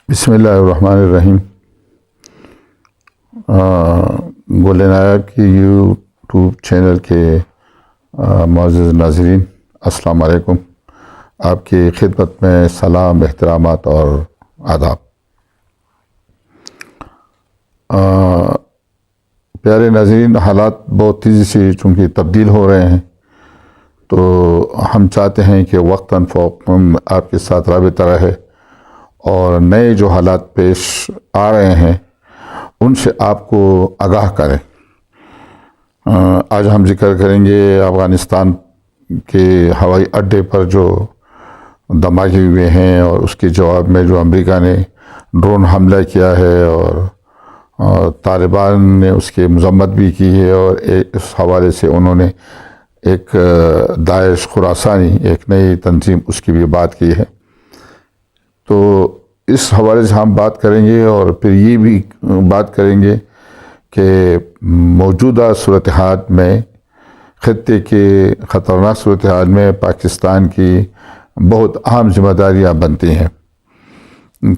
بسم اللہ الرحمن الرحیم۔ گل نایاب کی یوٹیوب چینل کے معزز ناظرین، السلام علیکم۔ آپ کی خدمت میں سلام، احترامات اور آداب۔ پیارے ناظرین، حالات بہت تیزی سے چونکہ تبدیل ہو رہے ہیں، تو ہم چاہتے ہیں کہ وقتاً فوقتاً آپ کے ساتھ رابطہ رہے اور نئے جو حالات پیش آ رہے ہیں ان سے آپ کو آگاہ کریں۔ آج ہم ذکر کریں گے افغانستان کے ہوائی اڈے پر جو دھماکے ہوئے ہیں اور اس کے جواب میں جو امریکہ نے ڈرون حملہ کیا ہے اور طالبان نے اس کی مذمت بھی کی ہے، اور اس حوالے سے انہوں نے ایک داعش خراسانی ایک نئی تنظیم اس کی بھی بات کی ہے۔ تو اس حوالے سے ہم بات کریں گے، اور پھر یہ بھی بات کریں گے کہ موجودہ صورتحال میں، خطے کے خطرناک صورتحال میں پاکستان کی بہت اہم ذمہ داریاں بنتی ہیں،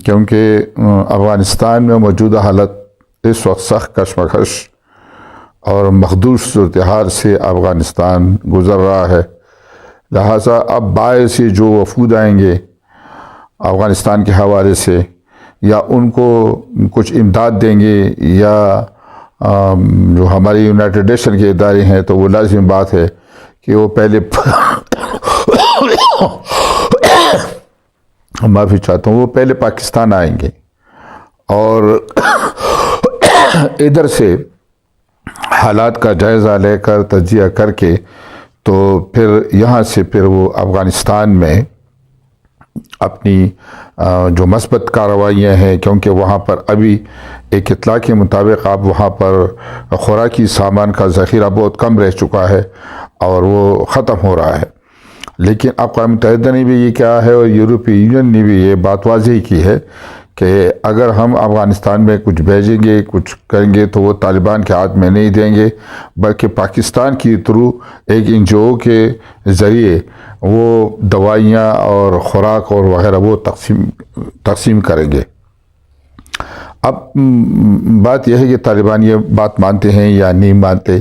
کیونکہ افغانستان میں موجودہ حالت اس وقت سخت کشمکش اور مخدوش صورتحال سے افغانستان گزر رہا ہے۔ لہٰذا اب باہر سے جو وفود آئیں گے افغانستان کے حوالے سے، یا ان کو کچھ امداد دیں گے، یا جو ہماری یونائٹڈ نیشن کے ادارے ہیں، تو وہ لازم بات ہے کہ وہ پہلے معافی چاہتا ہوں، وہ پہلے پاکستان آئیں گے اور ادھر سے حالات کا جائزہ لے کر تجزیہ کر کے تو پھر یہاں سے پھر وہ افغانستان میں اپنی جو مثبت کارروائیاں ہیں، کیونکہ وہاں پر ابھی ایک اطلاع کے مطابق آپ وہاں پر خوراکی سامان کا ذخیرہ بہت کم رہ چکا ہے اور وہ ختم ہو رہا ہے، لیکن اقوام متحدہ نے بھی یہ کہا ہے اور یورپی یونین نے بھی یہ بات واضح کی ہے کہ اگر ہم افغانستان میں کچھ بھیجیں گے، کچھ کریں گے، تو وہ طالبان کے ہاتھ میں نہیں دیں گے، بلکہ پاکستان کی تھرو ایک NGO کے ذریعے وہ دوائیاں اور خوراک اور وغیرہ وہ تقسیم کریں گے۔ اب بات یہ ہے کہ طالبان یہ بات مانتے ہیں یا نہیں مانتے،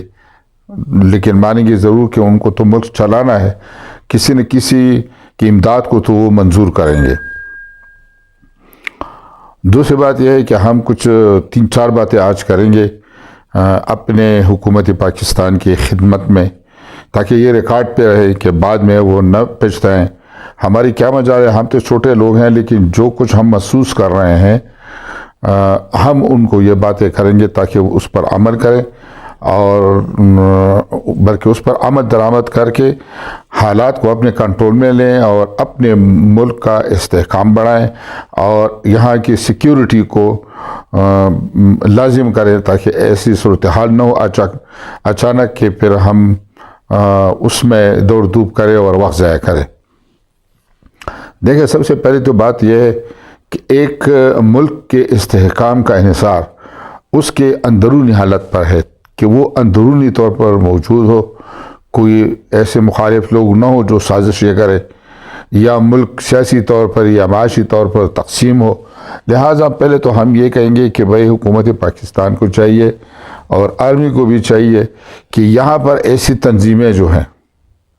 لیکن مانیں گے ضرور کہ ان کو تو ملک چلانا ہے، کسی نہ کسی کی امداد کو تو وہ منظور کریں گے۔ دوسری بات یہ ہے کہ ہم کچھ 3-4 باتیں آج کریں گے اپنے حکومت پاکستان کی خدمت میں، تاکہ یہ ریکارڈ پہ رہے کہ بعد میں وہ نہ پچھتائیں۔ ہماری کیا مجال ہے، ہم تو چھوٹے لوگ ہیں، لیکن جو کچھ ہم محسوس کر رہے ہیں ہم ان کو یہ باتیں کریں گے تاکہ وہ اس پر عمل کریں، اور بلکہ اس پر عمل درآمد کر کے حالات کو اپنے کنٹرول میں لیں اور اپنے ملک کا استحکام بڑھائیں اور یہاں کی سیکیورٹی کو لازم کریں، تاکہ ایسی صورتحال نہ ہو اچانک کہ پھر ہم اس میں دوڑ دھوپ کریں اور وقت ضائع کریں۔ دیکھیں، سب سے پہلے تو بات یہ ہے کہ ایک ملک کے استحکام کا انحصار اس کے اندرونی حالت پر ہے، کہ وہ اندرونی طور پر موجود ہو، کوئی ایسے مخالف لوگ نہ ہو جو سازش یہ کرے، یا ملک سیاسی طور پر یا معاشی طور پر تقسیم ہو۔ لہٰذا پہلے تو ہم یہ کہیں گے کہ بھائی حکومت پاکستان کو چاہیے اور آرمی کو بھی چاہیے کہ یہاں پر ایسی تنظیمیں جو ہیں،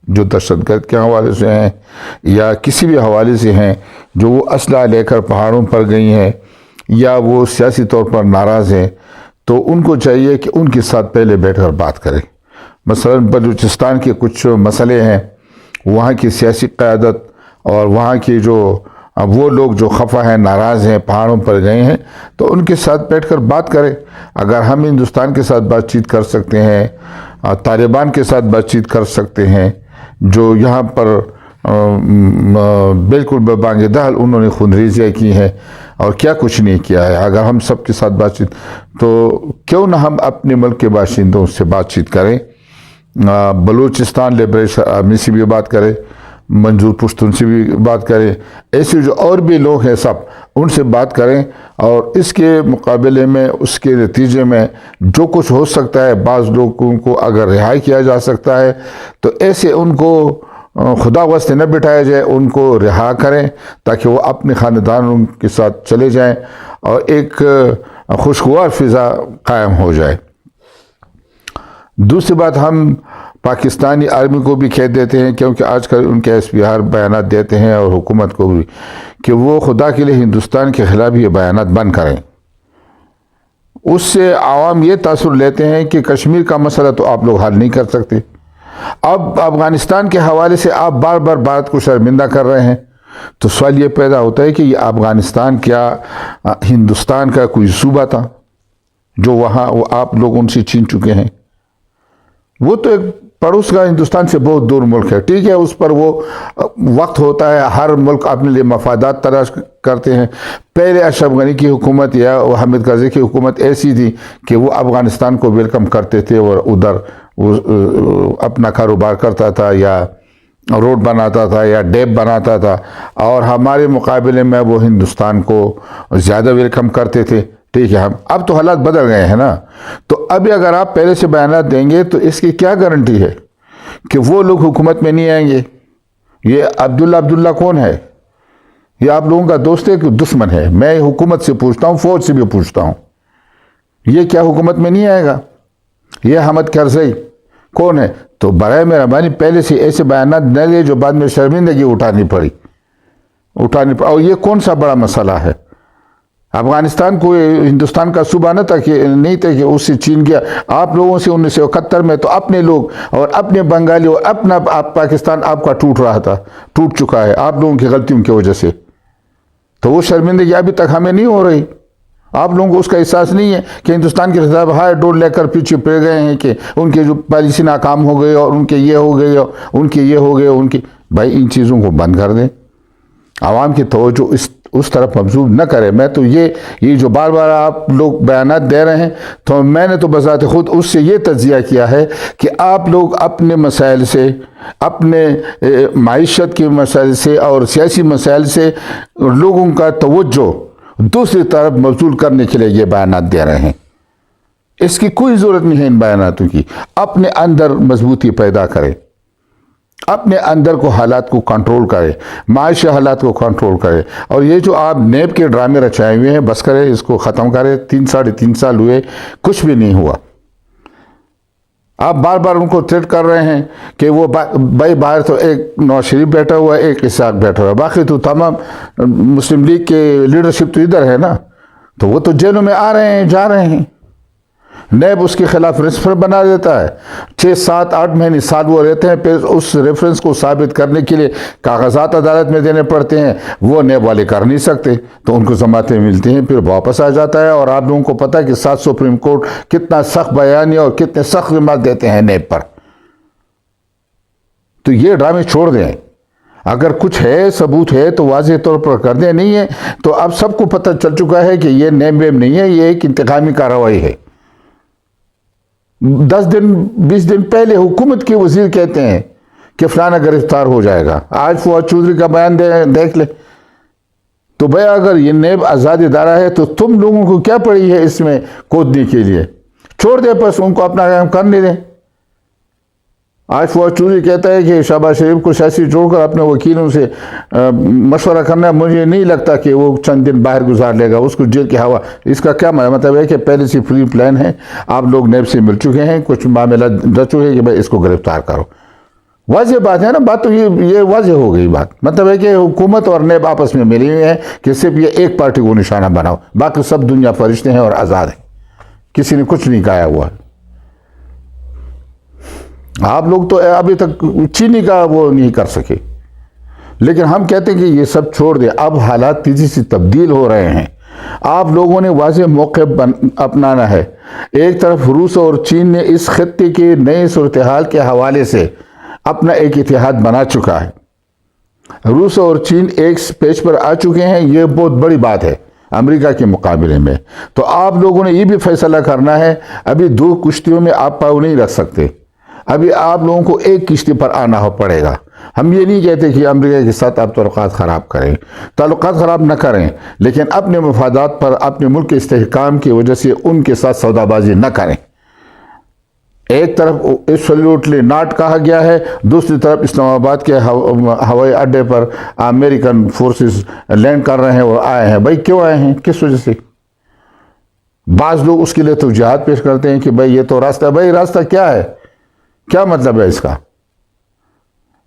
جو دہشت گرد کے حوالے سے ہیں یا کسی بھی حوالے سے ہیں، جو وہ اسلحہ لے کر پہاڑوں پر گئی ہیں یا وہ سیاسی طور پر ناراض ہیں، تو ان کو چاہیے کہ ان کے ساتھ پہلے بیٹھ کر بات کریں۔ مثلا بلوچستان کے کچھ مسئلے ہیں، وہاں کی سیاسی قیادت اور وہاں کی جو وہ لوگ جو خفا ہیں، ناراض ہیں، پہاڑوں پر گئے ہیں، تو ان کے ساتھ بیٹھ کر بات کریں۔ اگر ہم ہندوستان کے ساتھ بات چیت کر سکتے ہیں، طالبان کے ساتھ بات چیت کر سکتے ہیں، جو یہاں پر بالکل ببانگ دہل انہوں نے خونریزیاں کی ہیں اور کیا کچھ نہیں کیا ہے، اگر ہم سب کے ساتھ بات چیت، تو کیوں نہ ہم اپنے ملک کے باشندوں سے بات چیت کریں، بلوچستان لبریشن آرمی سے بھی بات کریں، منظور پشتون سے بھی بات کریں، ایسے جو اور بھی لوگ ہیں سب ان سے بات کریں، اور اس کے مقابلے میں اس کے نتیجے میں جو کچھ ہو سکتا ہے، بعض لوگوں کو اگر رہائی کیا جا سکتا ہے تو ایسے ان کو خدا واسطے نہ بٹھایا جائے، ان کو رہا کریں تاکہ وہ اپنے خاندانوں کے ساتھ چلے جائیں اور ایک خوشگوار فضا قائم ہو جائے۔ دوسری بات، ہم پاکستانی آرمی کو بھی کہہ دیتے ہیں، کیونکہ آج کل ان کے SPR بیانات دیتے ہیں اور حکومت کو بھی، کہ وہ خدا کے لیے ہندوستان کے خلاف یہ بیانات بند کریں۔ اس سے عوام یہ تاثر لیتے ہیں کہ کشمیر کا مسئلہ تو آپ لوگ حل نہیں کر سکتے، اب افغانستان کے حوالے سے آپ بار بار بھارت کو شرمندہ کر رہے ہیں۔ تو سوال یہ پیدا ہوتا ہے کہ یہ افغانستان کیا ہندوستان کا کوئی صوبہ تھا جو وہاں وہ آپ لوگ ان سے چھین چکے ہیں؟ وہ تو ایک پڑوس کا ہندوستان سے بہت دور ملک ہے، ٹھیک ہے، اس پر وہ وقت ہوتا ہے، ہر ملک اپنے لیے مفادات تلاش کرتے ہیں۔ پہلے اشرف غنی کی حکومت یا حامد کرزئی کی حکومت ایسی تھی کہ وہ افغانستان کو ویلکم کرتے تھے اور ادھر اپنا کاروبار کرتا تھا یا روڈ بناتا تھا یا ڈیم بناتا تھا، اور ہمارے مقابلے میں وہ ہندوستان کو زیادہ ویلکم کرتے تھے، ٹھیک ہے۔ اب تو حالات بدل گئے ہیں نا، تو ابھی اگر آپ پہلے سے بیانات دیں گے تو اس کی کیا گارنٹی ہے کہ وہ لوگ حکومت میں نہیں آئیں گے؟ یہ عبداللہ کون ہے؟ یہ آپ لوگوں کا دوست ہے کہ دشمن ہے؟ میں حکومت سے پوچھتا ہوں، فوج سے بھی پوچھتا ہوں، یہ کیا حکومت میں نہیں آئے گا؟ یہ حامد کرزئی کون ہے؟ تو برائے مہربانی پہلے سے ایسے بیانات نہ لے جو بعد میں شرمندگی اٹھانی پڑی، اور یہ کون سا بڑا مسئلہ ہے؟ افغانستان کو ہندوستان کا صوبہ نہ تھا کہ نہیں تھا کہ اس سے چھین گیا آپ لوگوں سے 1971 میں، تو اپنے لوگ اور اپنے بنگالی اور اپنا پاکستان آپ کا ٹوٹ چکا ہے آپ لوگوں کی غلطیوں کی وجہ سے۔ تو وہ شرمندگی ابھی تک ہمیں نہیں ہو رہی، آپ لوگوں کو اس کا احساس نہیں ہے کہ ہندوستان کے خلاف ہائے ڈور لے کر پیچھے پڑ گئے ہیں کہ ان کے جو پالیسی ناکام ہو گئی اور ان کے یہ ہو گئی اور ان کے یہ ہو گئے بھائی ان چیزوں کو بند کر دیں، عوام کی توجہ اس طرف مبذول نہ کرے۔ میں تو یہ جو بار بار آپ لوگ بیانات دے رہے ہیں، تو میں نے تو بذات خود اس سے یہ تجزیہ کیا ہے کہ آپ لوگ اپنے مسائل سے، اپنے معیشت کے مسائل سے اور سیاسی مسائل سے لوگوں کا توجہ دوسری طرف مبذول کرنے کے لیے یہ بیانات دے رہے ہیں۔ اس کی کوئی ضرورت نہیں ہے ان بیاناتوں کی۔ اپنے اندر مضبوطی پیدا کرے، اپنے اندر کو حالات کو کنٹرول کرے، معاشی حالات کو کنٹرول کرے، اور یہ جو آپ نیب کے ڈرامے رچائے ہوئے ہیں بس کرے، اس کو ختم کرے۔ 3 سال ہوئے، کچھ بھی نہیں ہوا۔ آپ بار بار ان کو تھریٹ کر رہے ہیں کہ وہ بھائی باہر تو ایک نواز شریف بیٹھا ہوا ہے، ایک اسحاق بیٹھا ہوا ہے، باقی تو تمام مسلم لیگ کے لیڈرشپ تو ادھر ہے نا، تو وہ تو جیلوں میں آ رہے ہیں، جا رہے ہیں۔ نیب اس کے خلاف ریفرنس بنا دیتا ہے، 6 7 8 مہینے سال وہ رہتے ہیں، پھر اس ریفرنس کو ثابت کرنے کے لیے کاغذات عدالت میں دینے پڑتے ہیں، وہ نیب والے کر نہیں سکتے، تو ان کو ضمانتیں ملتی ہیں، پھر واپس آ جاتا ہے۔ اور آپ لوگوں کو پتہ ہے کہ 7 سپریم کورٹ کتنا سخت بیانیہ اور کتنے سخت ضمانت دیتے ہیں نیب پر۔ تو یہ ڈرامے چھوڑ دیں، اگر کچھ ہے ثبوت ہے تو واضح طور پر کر دیں، نہیں ہے تو اب سب کو پتہ چل چکا ہے کہ یہ نیب ویب نہیں ہے، یہ ایک انتقامی کارروائی ہے۔ 10 دن 20 دن پہلے حکومت کے وزیر کہتے ہیں کہ فلانا گرفتار ہو جائے گا، آج فواد چودھری کا بیان دیکھ لیں۔ تو بھئی اگر یہ نیب آزاد ادارہ ہے تو تم لوگوں کو کیا پڑی ہے اس میں کودنے کے لیے؟ چھوڑ دیں، بس ان کو اپنا کام کرنے دیں۔ آج فواد چودھری کہتا ہے کہ شہباز شریف کو سیاسی جوڑ کر اپنے وکیلوں سے مشورہ کرنا، مجھے نہیں لگتا کہ وہ چند دن باہر گزار لے گا، اس کو جیل کی ہوا۔ اس کا کیا مطلب ہے کہ پہلے سے فری پلان ہے، آپ لوگ نیب سے مل چکے ہیں، کچھ معاملہ رچو ہے کہ بھائی اس کو گرفتار کرو۔ واضح بات ہے نا، بات تو یہ واضح ہو گئی بات۔ مطلب ہے کہ حکومت اور نیب آپس میں ملی ہوئی ہیں کہ صرف یہ ایک پارٹی کو نشانہ بناؤ، باقی سب دنیا فرشتے ہیں اور آزاد ہیں، کسی نے کچھ نہیں کہا ہوا ہے۔ آپ لوگ تو ابھی تک چینی کا وہ نہیں کر سکے، لیکن ہم کہتے ہیں کہ یہ سب چھوڑ دیں، اب حالات تیزی سے تبدیل ہو رہے ہیں، آپ لوگوں نے واضح موقع اپنانا ہے۔ ایک طرف روس اور چین نے اس خطے کے نئے صورتحال کے حوالے سے اپنا ایک اتحاد بنا چکا ہے، روس اور چین ایک پیج پر آ چکے ہیں، یہ بہت بڑی بات ہے امریکہ کے مقابلے میں۔ تو آپ لوگوں نے یہ بھی فیصلہ کرنا ہے، ابھی 2 کشتیوں میں آپ پاؤں نہیں رکھ سکتے، ابھی آپ لوگوں کو ایک کشتی پر آنا ہو پڑے گا۔ ہم یہ نہیں کہتے کہ امریکہ کے ساتھ آپ تعلقات خراب کریں، تعلقات خراب نہ کریں، لیکن اپنے مفادات پر، اپنے ملک کے استحکام کی وجہ سے ان کے ساتھ سودا بازی نہ کریں۔ ایک طرف ایبسلیوٹلی ناٹ کہا گیا ہے، دوسری طرف اسلام آباد کے ہوائی اڈے پر امریکن فورسز لینڈ کر رہے ہیں اور آئے ہیں۔ بھائی کیوں آئے ہیں، کس وجہ سے؟ بعض لوگ اس کے لیے توجیہات پیش کرتے ہیں کہ بھائی یہ تو راستہ ہے۔ بھائی راستہ کیا ہے، کیا مطلب ہے اس کا؟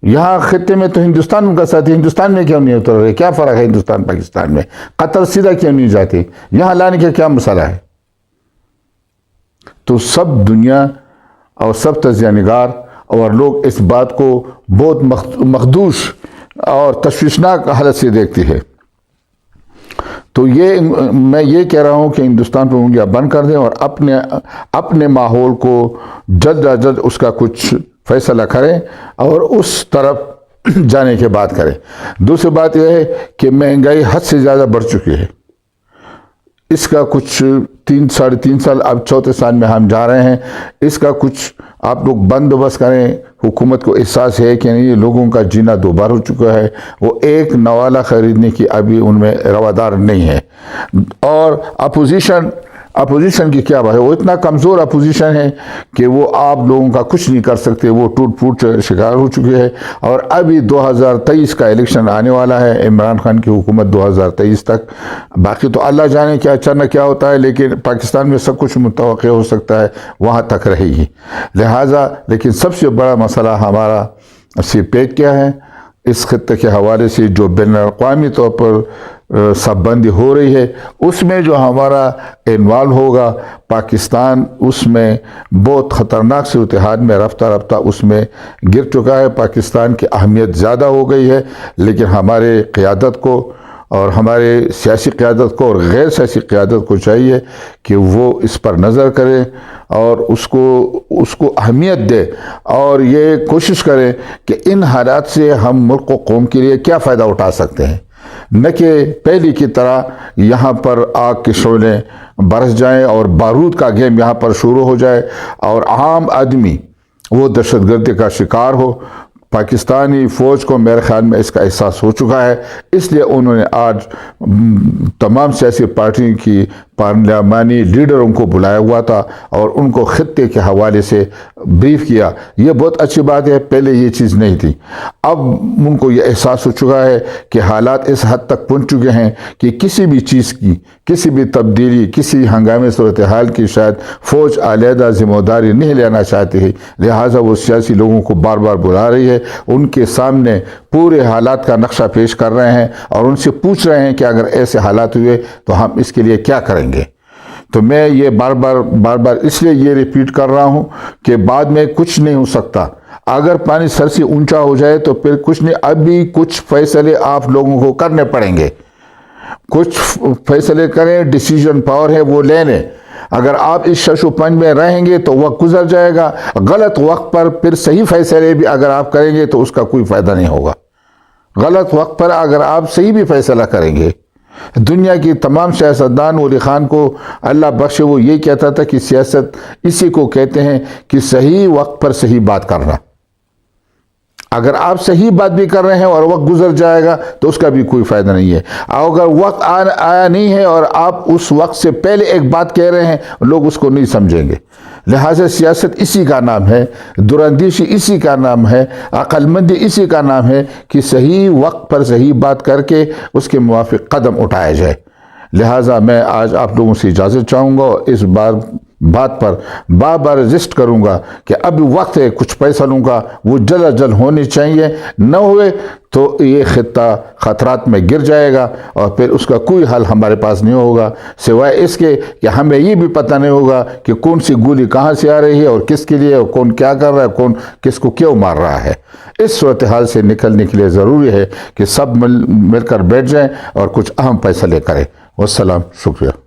یہاں خطے میں تو ہندوستان کا ساتھ، ہندوستان میں کیوں نہیں اتر رہے؟ کیا فرق ہے ہندوستان پاکستان میں؟ قطر سیدھا کیوں نہیں جاتے؟ یہاں لانے کا کیا مسئلہ ہے؟ تو سب دنیا اور سب تجزیہ نگار اور لوگ اس بات کو بہت مخدوش اور تشویشناک حالت سے دیکھتی ہے۔ تو میں یہ کہہ رہا ہوں کہ ہندوستان پہ انگلیاں بند کر دیں اور اپنے ماحول کو جلد از جلد اس کا کچھ فیصلہ کریں اور اس طرف جانے کی بات کریں۔ دوسری بات یہ ہے کہ مہنگائی حد سے زیادہ بڑھ چکی ہے۔ اس کا کچھ 3-3.5 سال، اب چوتھے سال میں ہم جا رہے ہیں، اس کا کچھ آپ لوگ بندوبست کریں۔ حکومت کو احساس ہے کہ نہیں، لوگوں کا جینا دوبار ہو چکا ہے، وہ ایک نوالا خریدنے کی ابھی ان میں روادار نہیں ہے۔ اور اپوزیشن کی کیا بات ہے؟ وہ اتنا کمزور اپوزیشن ہے کہ وہ آپ لوگوں کا کچھ نہیں کر سکتے، وہ ٹوٹ پھوٹ شکار ہو چکے ہے۔ اور ابھی 2023 کا الیکشن آنے والا ہے، عمران خان کی حکومت 2023 تک، باقی تو اللہ جانے کیا اچانک کیا ہوتا ہے، لیکن پاکستان میں سب کچھ متوقع ہو سکتا ہے، وہاں تک رہے گی۔ لہٰذا لیکن سب سے بڑا مسئلہ ہمارا سی پیک کیا ہے، اس خطے کے حوالے سے جو بین الاقوامی طور پر سب بندی ہو رہی ہے، اس میں جو ہمارا انوالو ہوگا، پاکستان اس میں بہت خطرناک صورتحال میں رفتہ رفتہ اس میں گر چکا ہے۔ پاکستان کی اہمیت زیادہ ہو گئی ہے، لیکن ہمارے قیادت کو اور ہمارے سیاسی قیادت کو اور غیر سیاسی قیادت کو چاہیے کہ وہ اس پر نظر کرے اور اس کو اہمیت دے اور یہ کوشش کرے کہ ان حالات سے ہم ملک و قوم کے لیے کیا فائدہ اٹھا سکتے ہیں، نہ کہ پہلی کی طرح یہاں پر آگ کے شعلے برس جائیں اور بارود کا گیم یہاں پر شروع ہو جائے اور عام آدمی وہ دہشت گردی کا شکار ہو۔ پاکستانی فوج کو میرے خیال میں اس کا احساس ہو چکا ہے، اس لیے انہوں نے آج تمام سیاسی پارٹیوں کی پارلیمانی لیڈروں کو بلایا ہوا تھا اور ان کو خطے کے حوالے سے بریف کیا۔ یہ بہت اچھی بات ہے، پہلے یہ چیز نہیں تھی۔ اب ان کو یہ احساس ہو چکا ہے کہ حالات اس حد تک پہنچ چکے ہیں کہ کسی بھی چیز کی، کسی بھی تبدیلی، کسی ہنگامی صورتحال کی شاید فوج علیحدہ ذمہ داری نہیں لینا چاہتی ہے، لہٰذا وہ سیاسی لوگوں کو بار بار بلا رہی ہے، ان کے سامنے پورے حالات کا نقشہ پیش کر رہے ہیں اور ان سے پوچھ رہے ہیں کہ اگر ایسے حالات ہوئے تو ہم اس کے لیے کیا کریں گے۔ تو میں یہ بار بار اس لیے یہ ریپیٹ کر رہا ہوں کہ بعد میں کچھ نہیں ہو سکتا۔ اگر پانی سر سے اونچا ہو جائے تو پھر کچھ نہیں، ابھی کچھ فیصلے آپ لوگوں کو کرنے پڑیں گے، کچھ فیصلے کریں، ڈیسیجن پاور ہے وہ لے لیں۔ اگر آپ اس شش و پنج میں رہیں گے تو وقت گزر جائے گا، غلط وقت پر پھر صحیح فیصلے بھی اگر آپ کریں گے تو اس کا کوئی فائدہ نہیں ہوگا۔ غلط وقت پر اگر آپ صحیح بھی فیصلہ کریں گے، دنیا کی تمام سیاستدان، ولی خان کو اللہ بخشے وہ یہ کہتا تھا کہ سیاست اسی کو کہتے ہیں کہ صحیح وقت پر صحیح بات کرنا۔ اگر آپ صحیح بات بھی کر رہے ہیں اور وقت گزر جائے گا تو اس کا بھی کوئی فائدہ نہیں ہے۔ اگر وقت آیا نہیں ہے اور آپ اس وقت سے پہلے ایک بات کہہ رہے ہیں، لوگ اس کو نہیں سمجھیں گے۔ لہٰذا سیاست اسی کا نام ہے، دراندیشی اسی کا نام ہے، عقل مندی اسی کا نام ہے کہ صحیح وقت پر صحیح بات کر کے اس کے موافق قدم اٹھایا جائے۔ لہٰذا میں آج آپ لوگوں سے اجازت چاہوں گا اور اس بات پر بار بار رجسٹ کروں گا کہ اب وقت ہے کچھ فیصلوں کا، وہ جلد از جلد ہونے چاہیے، نہ ہوئے تو یہ خطہ خطرات میں گر جائے گا اور پھر اس کا کوئی حل ہمارے پاس نہیں ہوگا، سوائے اس کے کہ ہمیں یہ بھی پتہ نہیں ہوگا کہ کون سی گولی کہاں سے آ رہی ہے اور کس کے لیے، اور کون کیا کر رہا ہے، کون کس کو کیوں مار رہا ہے۔ اس صورتحال سے نکلنے کے لیے ضروری ہے کہ سب مل کر بیٹھ جائیں اور کچھ اہم فیصلے کریں۔ والسلام، شکریہ۔